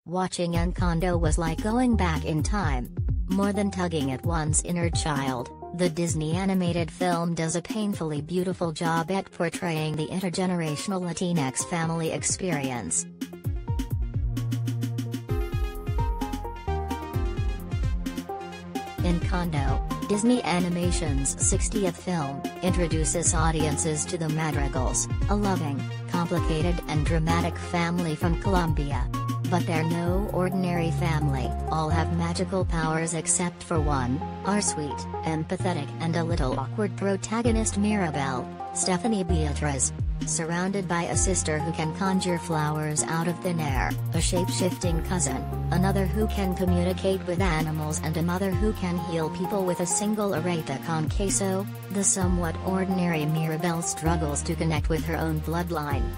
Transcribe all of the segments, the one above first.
Watching Encanto was like going back in time. More than tugging at one's inner child, the Disney animated film does a painfully beautiful job at portraying the intergenerational Latinx family experience. Encanto, Disney Animation's 60th film, introduces audiences to the Madrigals, a loving, complicated and dramatic family from Colombia. But they're no ordinary family. All have magical powers except for one, our sweet, empathetic and a little awkward protagonist Mirabel, Stephanie Beatriz. Surrounded by a sister who can conjure flowers out of thin air, a shape-shifting cousin, another who can communicate with animals and a mother who can heal people with a single areta con queso, the somewhat ordinary Mirabel struggles to connect with her own bloodline.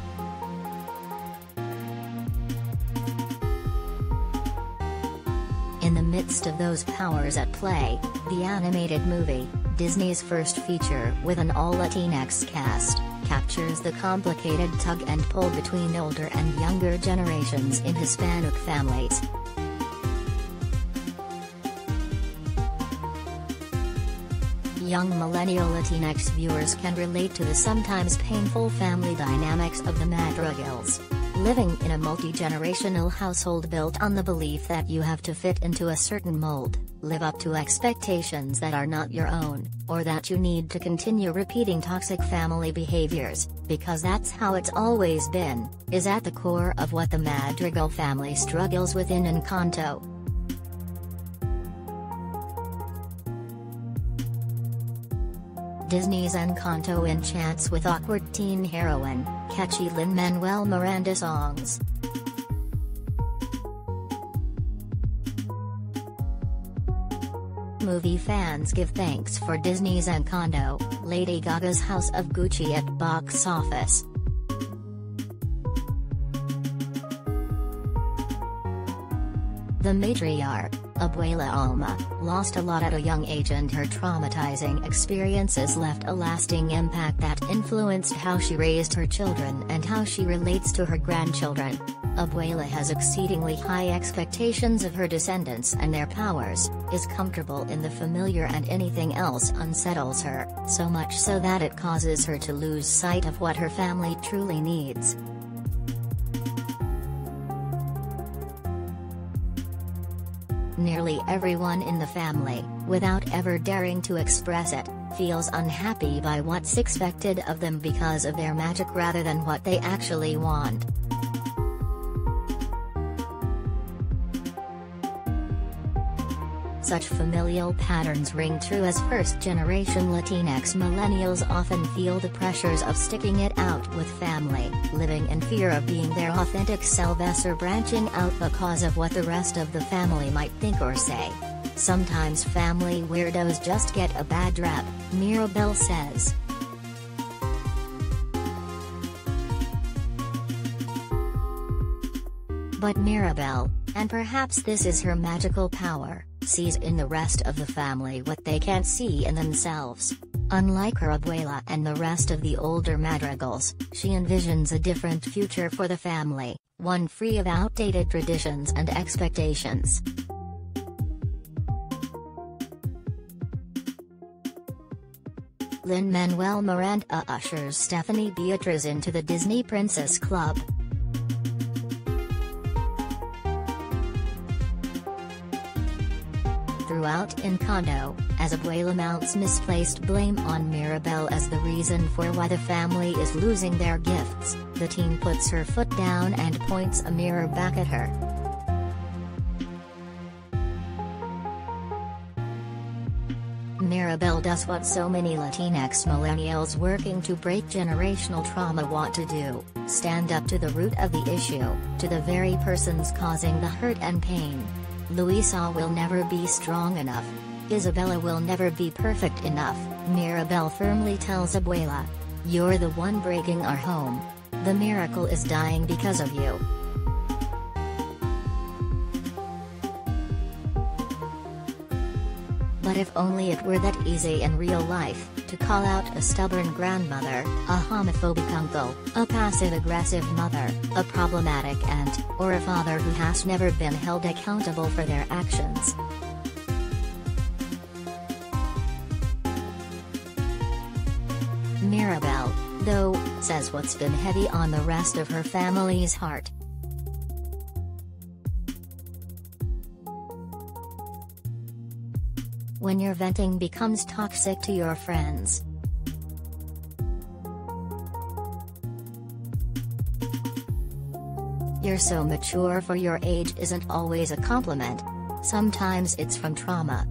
In the midst of those powers at play, the animated movie, Disney's first feature with an all-Latinx cast, captures the complicated tug and pull between older and younger generations in Hispanic families. Young millennial Latinx viewers can relate to the sometimes painful family dynamics of the Madrigals. Living in a multi-generational household built on the belief that you have to fit into a certain mold, live up to expectations that are not your own, or that you need to continue repeating toxic family behaviors, because that's how it's always been, is at the core of what the Madrigal family struggles with in Encanto. Disney's Encanto enchants with awkward teen heroine, catchy Lin-Manuel Miranda songs. Movie fans give thanks for Disney's Encanto, Lady Gaga's House of Gucci at box office. The matriarch, Abuela Alma, lost a lot at a young age and her traumatizing experiences left a lasting impact that influenced how she raised her children and how she relates to her grandchildren. Abuela has exceedingly high expectations of her descendants and their powers, is comfortable in the familiar and anything else unsettles her, so much so that it causes her to lose sight of what her family truly needs. Nearly everyone in the family, without ever daring to express it, feels unhappy by what's expected of them because of their magic rather than what they actually want. Such familial patterns ring true as first-generation Latinx millennials often feel the pressures of sticking it out with family, living in fear of being their authentic selves or branching out because of what the rest of the family might think or say. Sometimes family weirdos just get a bad rap, Mirabel says. But Mirabel, and perhaps this is her magical power, sees in the rest of the family what they can't see in themselves. Unlike her abuela and the rest of the older Madrigals, she envisions a different future for the family, one free of outdated traditions and expectations. Lin-Manuel Miranda ushers Stephanie Beatriz into the Disney Princess Club. Throughout Encanto, as Abuela mounts misplaced blame on Mirabel as the reason for why the family is losing their gifts, the teen puts her foot down and points a mirror back at her. Mirabel does what so many Latinx millennials working to break generational trauma want to do: stand up to the root of the issue, to the very persons causing the hurt and pain. Luisa will never be strong enough. Isabella will never be perfect enough, Mirabel firmly tells Abuela. You're the one breaking our home. The miracle is dying because of you. But if only it were that easy in real life. to call out a stubborn grandmother, a homophobic uncle, a passive-aggressive mother, a problematic aunt, or a father who has never been held accountable for their actions. Mirabel, though, says what's been heavy on the rest of her family's heart. When your venting becomes toxic to your friends. You're so mature for your age isn't always a compliment. Sometimes it's from trauma.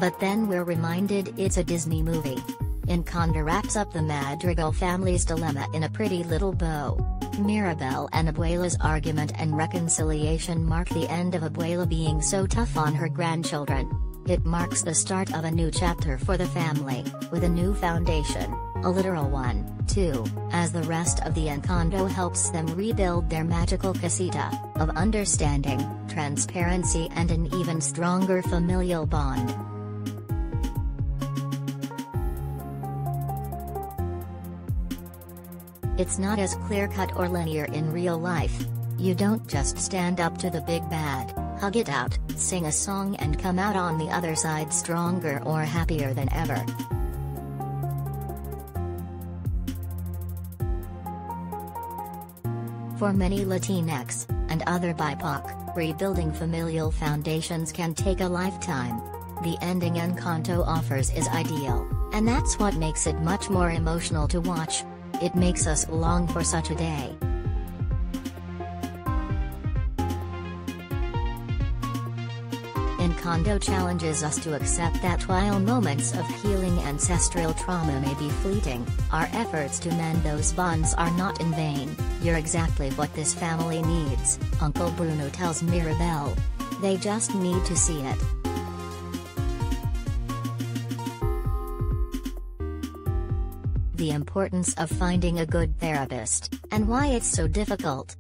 But then we're reminded it's a Disney movie. Encanto wraps up the Madrigal family's dilemma in a pretty little bow. Mirabel and Abuela's argument and reconciliation mark the end of Abuela being so tough on her grandchildren. It marks the start of a new chapter for the family, with a new foundation, a literal one, too, as the rest of the Encanto helps them rebuild their magical casita, of understanding, transparency and an even stronger familial bond. It's not as clear-cut or linear in real life. You don't just stand up to the big bad, hug it out, sing a song and come out on the other side stronger or happier than ever. For many Latinx, and other BIPOC, rebuilding familial foundations can take a lifetime. The ending Encanto offers is ideal, and that's what makes it much more emotional to watch. It makes us long for such a day. Encanto challenges us to accept that while moments of healing ancestral trauma may be fleeting, our efforts to mend those bonds are not in vain. You're exactly what this family needs, Uncle Bruno tells Mirabel. They just need to see it. The importance of finding a good therapist, and why it's so difficult.